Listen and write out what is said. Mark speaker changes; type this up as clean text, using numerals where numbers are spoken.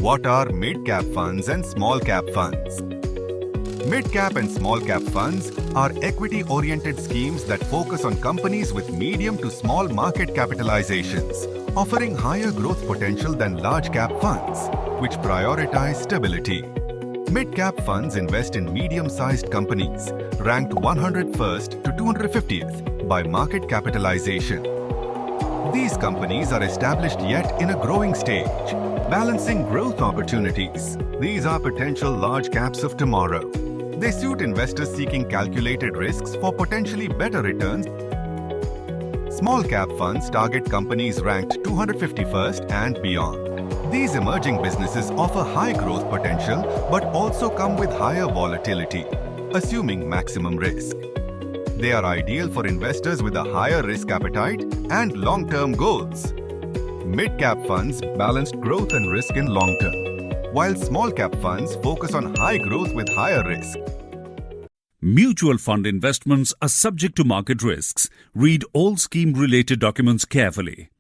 Speaker 1: What are mid-cap funds and small-cap funds? Mid-cap and small-cap funds are equity-oriented schemes that focus on companies with medium to small market capitalizations, offering higher growth potential than large-cap funds, which prioritize stability. Mid-cap funds invest in medium-sized companies, ranked 101st to 250th by market capitalization. These companies are established yet in a growing stage, balancing growth opportunities. These are potential large caps of tomorrow. They suit investors seeking calculated risks for potentially better returns. Small cap funds target companies ranked 251st and beyond. These emerging businesses offer high growth potential but also come with higher volatility, assuming maximum risk. They are ideal for investors with a higher risk appetite and long-term goals. Mid-cap funds balance growth and risk in long term, while small-cap funds focus on high growth with higher risk.
Speaker 2: Mutual fund investments are subject to market risks. Read all scheme-related documents carefully.